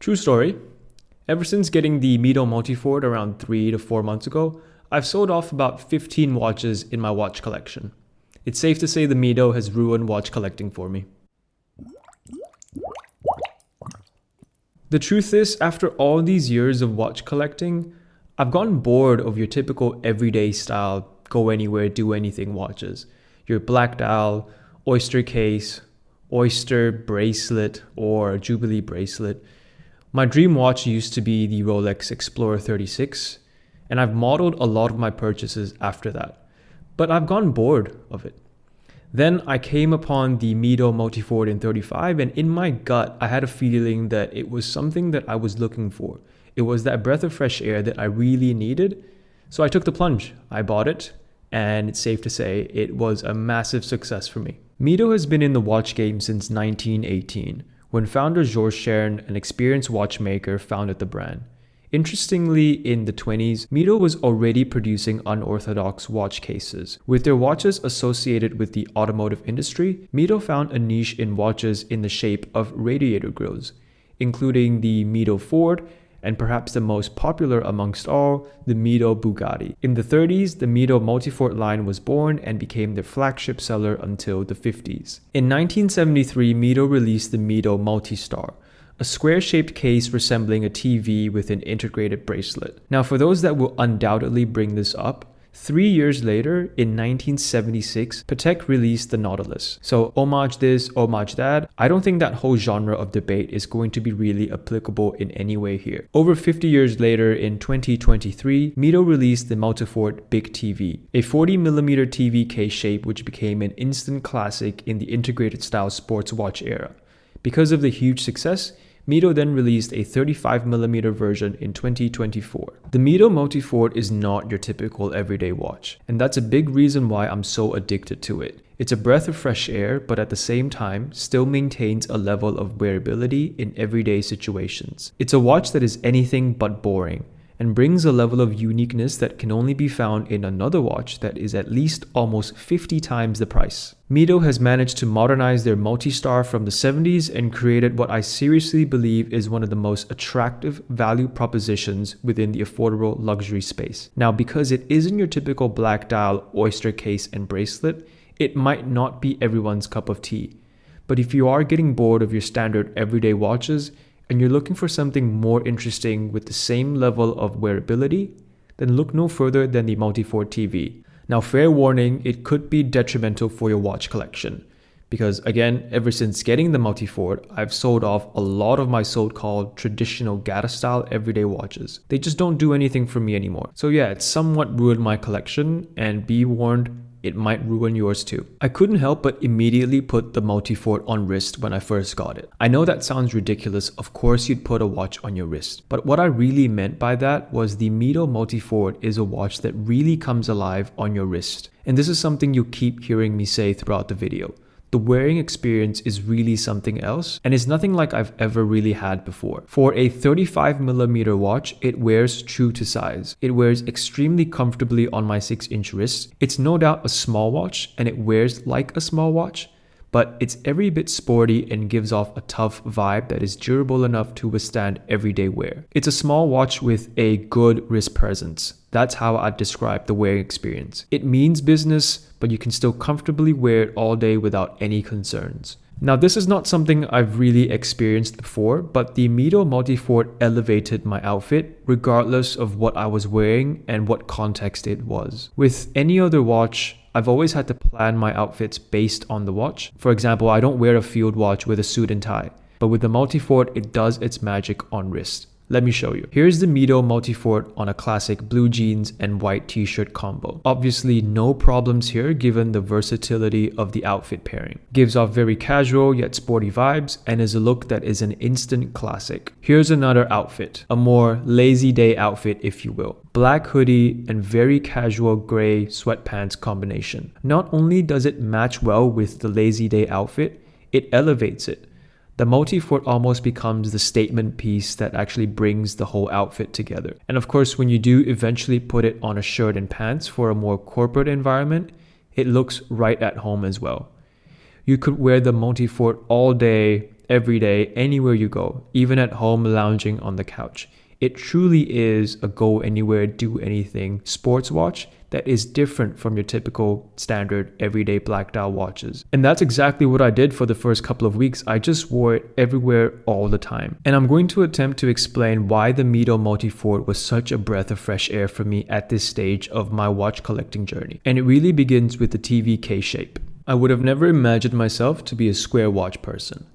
True story. Ever since getting the Mido Multifort around 3 to 4 months ago, I've sold off about 15 watches in my watch collection. It's safe to say the Mido has ruined watch collecting for me. The truth is, after all these years of watch collecting, I've gotten bored of your typical everyday style, go anywhere, do anything watches. Your black dial, oyster case, oyster bracelet, or Jubilee bracelet. My dream watch used to be the Rolex Explorer 36, and I've modeled a lot of my purchases after that. But I've gotten bored of it. Then I came upon the Mido Multifort in 35, and in my gut, I had a feeling that it was something that I was looking for. It was that breath of fresh air that I really needed. So I took the plunge. I bought it, and it's safe to say it was a massive success for me. Mido has been in the watch game since 1918, when founder Georges Cherne, an experienced watchmaker, founded the brand. Interestingly, in the 20s, Mido was already producing unorthodox watch cases. With their watches associated with the automotive industry, Mido found a niche in watches in the shape of radiator grills, including the Mido Ford, and perhaps the most popular amongst all, the Mido Bugatti. In the 30s, the Mido Multifort line was born and became their flagship seller until the 50s. In 1973, Mido released the Mido Multistar, a square-shaped case resembling a TV with an integrated bracelet. Now, for those that will undoubtedly bring this up, 3 years later, in 1976, Patek released the Nautilus. So homage this, homage that. I don't think that whole genre of debate is going to be really applicable in any way here. Over 50 years later, in 2023, Mido released the Multifort Big TV, a 40mm TV case shape which became an instant classic in the integrated style sports watch era. Because of the huge success, Mido then released a 35mm version in 2024. The Mido Multifort is not your typical everyday watch, and that's a big reason why I'm so addicted to it. It's a breath of fresh air, but at the same time, still maintains a level of wearability in everyday situations. It's a watch that is anything but boring, and brings a level of uniqueness that can only be found in another watch that is at least almost 50 times the price. Mido has managed to modernize their Multistar from the 70s and created what I seriously believe is one of the most attractive value propositions within the affordable luxury space. Now, because it isn't your typical black dial, oyster case, and bracelet, it might not be everyone's cup of tea. But if you are getting bored of your standard everyday watches, and you're looking for something more interesting with the same level of wearability, then look no further than the Multifort TV. Now, fair warning, it could be detrimental for your watch collection. Because again, ever since getting the Multifort, I've sold off a lot of my so-called traditional Gata style everyday watches. They just don't do anything for me anymore. So yeah, it somewhat ruined my collection, and be warned, it might ruin yours too. I couldn't help but immediately put the Multifort on wrist when I first got it. I know that sounds ridiculous, of course you'd put a watch on your wrist. But what I really meant by that was the Mido Multifort is a watch that really comes alive on your wrist. And this is something you keep hearing me say throughout the video. The wearing experience is really something else, and it's nothing like I've ever really had before. For a 35mm watch, it wears true to size. It wears extremely comfortably on my 6-inch wrist. It's no doubt a small watch, and it wears like a small watch, but it's every bit sporty and gives off a tough vibe that is durable enough to withstand everyday wear. It's a small watch with a good wrist presence. That's how I'd describe the wearing experience. It means business, but you can still comfortably wear it all day without any concerns. Now, this is not something I've really experienced before, but the Mido Multifort elevated my outfit regardless of what I was wearing and what context it was. With any other watch, I've always had to plan my outfits based on the watch. For example, I don't wear a field watch with a suit and tie, but with the Multifort, it does its magic on wrist. Let me show you. Here's the Mido Multifort on a classic blue jeans and white t-shirt combo. Obviously no problems here given the versatility of the outfit pairing. Gives off very casual yet sporty vibes and is a look that is an instant classic. Here's another outfit, a more lazy day outfit if you will. Black hoodie and very casual gray sweatpants combination. Not only does it match well with the lazy day outfit, it elevates it. The Multifort almost becomes the statement piece that actually brings the whole outfit together. And of course, when you do eventually put it on a shirt and pants for a more corporate environment, it looks right at home as well. You could wear the Multifort all day every day, anywhere you go, even at home lounging on the couch. It truly is a go anywhere, do anything sports watch that is different from your typical standard everyday black dial watches. And that's exactly what I did for the first couple of weeks. I just wore it everywhere all the time. And I'm going to attempt to explain why the Mido Multifort was such a breath of fresh air for me at this stage of my watch collecting journey. And it really begins with the TV case shape. I would have never imagined myself to be a square watch person.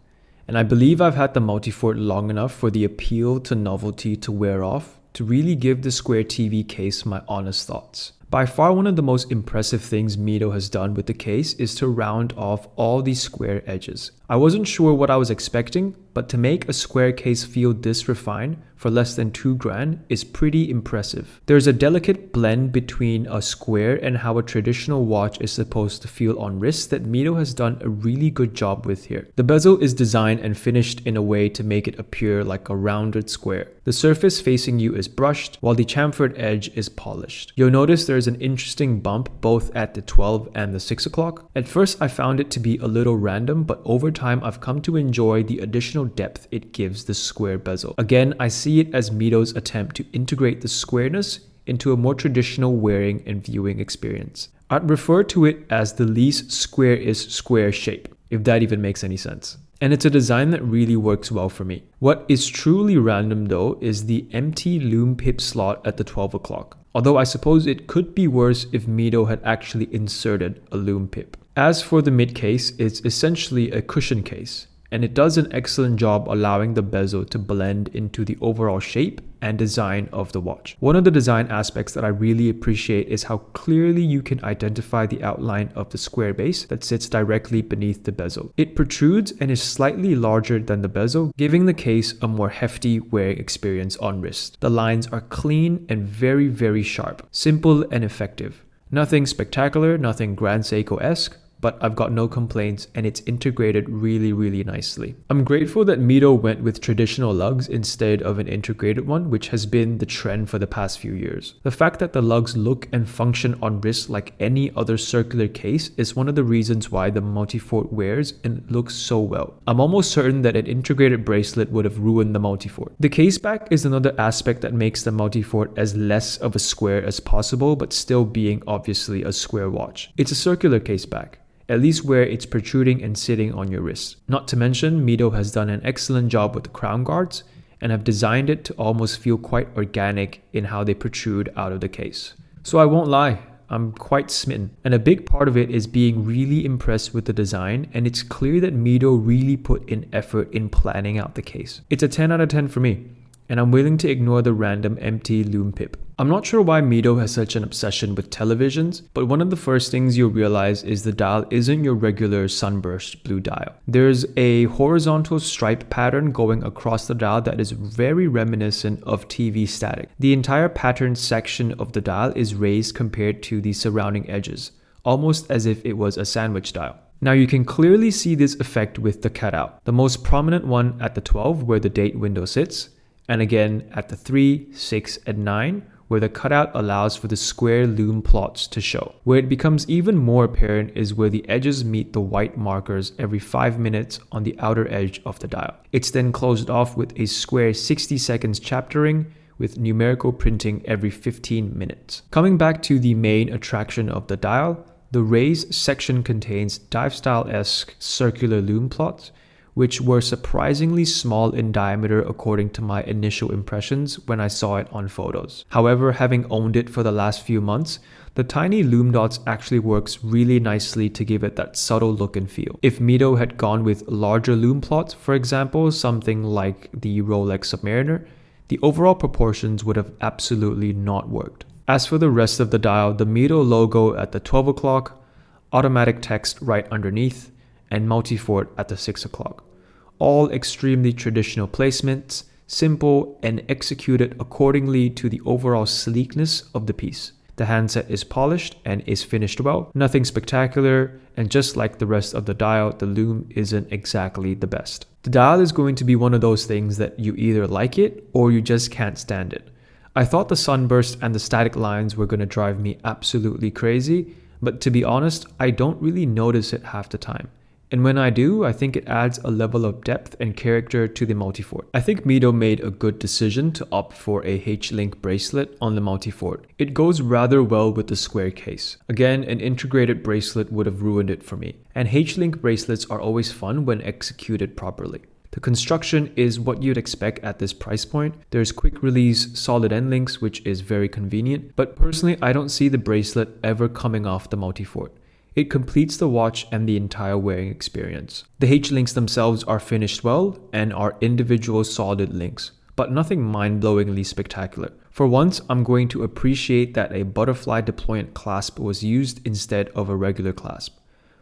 And I believe I've had the Multifort long enough for the appeal to novelty to wear off to really give the square TV case my honest thoughts. By far one of the most impressive things Mido has done with the case is to round off all these square edges. I wasn't sure what I was expecting, but to make a square case feel this refined for less than $2,000 is pretty impressive. There's a delicate blend between a square and how a traditional watch is supposed to feel on wrist that Mido has done a really good job with here. The bezel is designed and finished in a way to make it appear like a rounded square. The surface facing you is brushed, while the chamfered edge is polished. You'll notice there's an interesting bump both at the 12 and the 6 o'clock. At first I found it to be a little random, but over time I've come to enjoy the additional depth it gives the square bezel. Again, I see it as Mido's attempt to integrate the squareness into a more traditional wearing and viewing experience. I'd refer to it as the least square is square shape, if that even makes any sense. And it's a design that really works well for me. What is truly random though is the empty lume pip slot at the 12 o'clock. Although I suppose it could be worse if Mido had actually inserted a lume pip. As for the mid case, it's essentially a cushion case, and it does an excellent job allowing the bezel to blend into the overall shape and design of the watch. One of the design aspects that I really appreciate is how clearly you can identify the outline of the square base that sits directly beneath the bezel. It protrudes and is slightly larger than the bezel, giving the case a more hefty wearing experience on wrist. The lines are clean and very, very sharp, simple and effective. Nothing spectacular, nothing Grand Seiko-esque, but I've got no complaints and it's integrated really, really nicely. I'm grateful that Mido went with traditional lugs instead of an integrated one, which has been the trend for the past few years. The fact that the lugs look and function on wrist like any other circular case is one of the reasons why the Multifort wears and looks so well. I'm almost certain that an integrated bracelet would have ruined the Multifort. The case back is another aspect that makes the Multifort as less of a square as possible, but still being obviously a square watch. It's a circular case back, at least where it's protruding and sitting on your wrist. Not to mention, Mido has done an excellent job with the crown guards and have designed it to almost feel quite organic in how they protrude out of the case. So I won't lie, I'm quite smitten. And a big part of it is being really impressed with the design, and it's clear that Mido really put in effort in planning out the case. It's a 10 out of 10 for me, and I'm willing to ignore the random empty lume pip. I'm not sure why Mido has such an obsession with televisions, but one of the first things you'll realize is the dial isn't your regular sunburst blue dial. There's a horizontal stripe pattern going across the dial that is very reminiscent of TV static. The entire pattern section of the dial is raised compared to the surrounding edges, almost as if it was a sandwich dial. Now you can clearly see this effect with the cutout, the most prominent one at the 12 where the date window sits, and again at the 3, 6, and 9 where the cutout allows for the square lume plots to show. Where it becomes even more apparent is where the edges meet the white markers every 5 minutes on the outer edge of the dial. It's then closed off with a square 60 seconds chaptering with numerical printing every 15 minutes. Coming back to the main attraction of the dial, the raised section contains dive style-esque circular lume plots, which were surprisingly small in diameter according to my initial impressions when I saw it on photos. However, having owned it for the last few months, the tiny lume dots actually works really nicely to give it that subtle look and feel. If Mido had gone with larger lume plots, for example, something like the Rolex Submariner, the overall proportions would have absolutely not worked. As for the rest of the dial, the Mido logo at the 12 o'clock, automatic text right underneath, and Multifort at the 6 o'clock. All extremely traditional placements, simple and executed accordingly to the overall sleekness of the piece. The handset is polished and is finished well, nothing spectacular, and just like the rest of the dial, the lume isn't exactly the best. The dial is going to be one of those things that you either like it or you just can't stand it. I thought the sunburst and the static lines were going to drive me absolutely crazy, but to be honest, I don't really notice it half the time. And when I do, I think it adds a level of depth and character to the Multifort. I think Mido made a good decision to opt for a H-Link bracelet on the Multifort. It goes rather well with the square case. Again, an integrated bracelet would have ruined it for me. And H-Link bracelets are always fun when executed properly. The construction is what you'd expect at this price point. There's quick release solid end links, which is very convenient, but personally I don't see the bracelet ever coming off the Multifort. It completes the watch and the entire wearing experience. The H-links themselves are finished well and are individual solid links, but nothing mind-blowingly spectacular. For once, I'm going to appreciate that a butterfly deployant clasp was used instead of a regular clasp.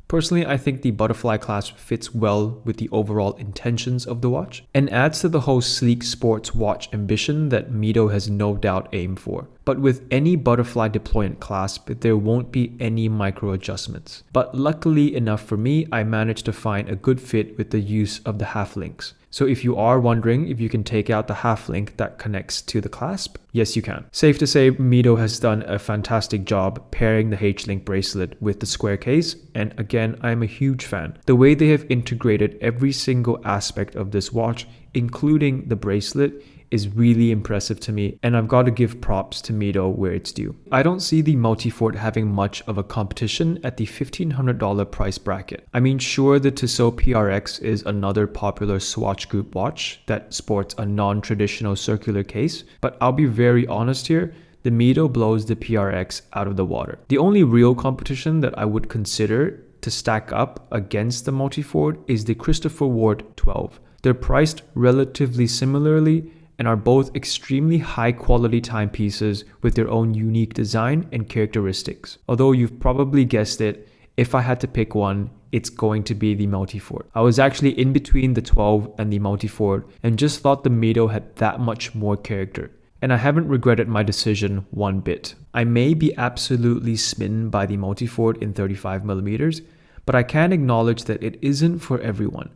Personally, I think the butterfly clasp fits well with the overall intentions of the watch and adds to the whole sleek sports watch ambition that Mido has no doubt aimed for. But with any butterfly deployant clasp, there won't be any micro adjustments. But luckily enough for me, I managed to find a good fit with the use of the half links. So if you are wondering if you can take out the half link that connects to the clasp, yes you can. Safe to say, Mido has done a fantastic job pairing the H-Link bracelet with the square case, and again, I am a huge fan. The way they have integrated every single aspect of this watch, including the bracelet, is really impressive to me, and I've got to give props to Mido where it's due. I don't see the Multifort having much of a competition at the $1,500 price bracket. I mean, sure, the Tissot PRX is another popular Swatch Group watch that sports a non-traditional circular case, but I'll be very honest here, the Mido blows the PRX out of the water. The only real competition that I would consider to stack up against the Multifort is the Christopher Ward 12. They're priced relatively similarly and are both extremely high quality timepieces with their own unique design and characteristics. Although you've probably guessed it, if I had to pick one, it's going to be the Multifort. I was actually in between the 12 and the Multifort and just thought the Mido had that much more character. And I haven't regretted my decision one bit. I may be absolutely smitten by the Multifort in 35mm, but I can acknowledge that it isn't for everyone.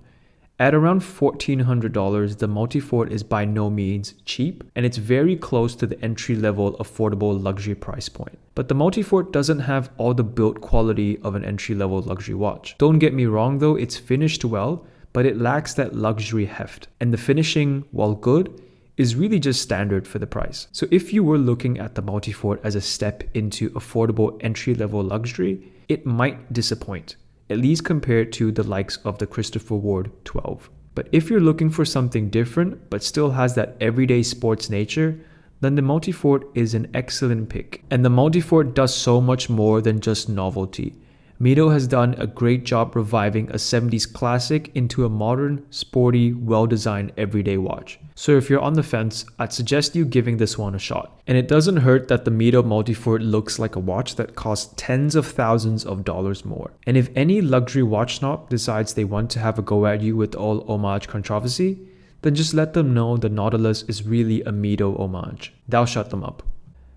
At around $1,400, the Multifort is by no means cheap, and it's very close to the entry-level affordable luxury price point. But the Multifort doesn't have all the build quality of an entry-level luxury watch. Don't get me wrong though, it's finished well, but it lacks that luxury heft. And the finishing, while good, is really just standard for the price. So if you were looking at the Multifort as a step into affordable entry-level luxury, it might disappoint, at least compared to the likes of the Christopher Ward 12. But if you're looking for something different but still has that everyday sports nature, then the Multifort is an excellent pick. And the Multifort does so much more than just novelty. Mido has done a great job reviving a 70s classic into a modern, sporty, well-designed everyday watch. So if you're on the fence, I'd suggest you giving this one a shot. And it doesn't hurt that the Mido Multifort looks like a watch that costs tens of thousands of dollars more. And if any luxury watch snob decides they want to have a go at you with all homage controversy, then just let them know the Nautilus is really a Mido homage. Thou shut them up.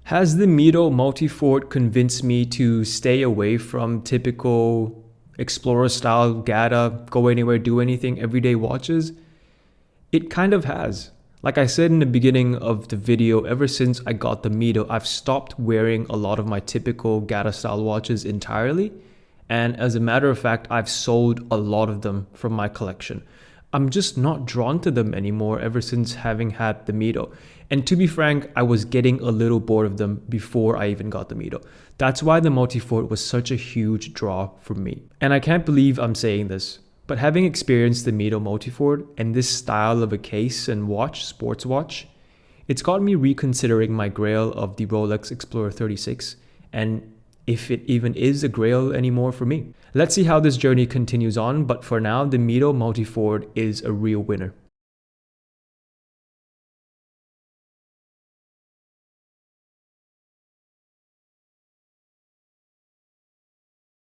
Has the Mido Multifort convinced me to stay away from typical explorer style GATA, go anywhere, do anything everyday watches? It kind of has. Like I said in the beginning of the video, ever since I got the Mido, I've stopped wearing a lot of my typical GATA style watches entirely. And as a matter of fact, I've sold a lot of them from my collection. I'm just not drawn to them anymore ever since having had the Mido. And to be frank, I was getting a little bored of them before I even got the Mido. That's why the Multifort was such a huge draw for me. And I can't believe I'm saying this, but having experienced the Mido Multifort and this style of a case and watch, sports watch, it's got me reconsidering my grail of the Rolex Explorer 36 and if it even is a grail anymore for me. Let's see how this journey continues on, but for now, the Mido Multifort is a real winner.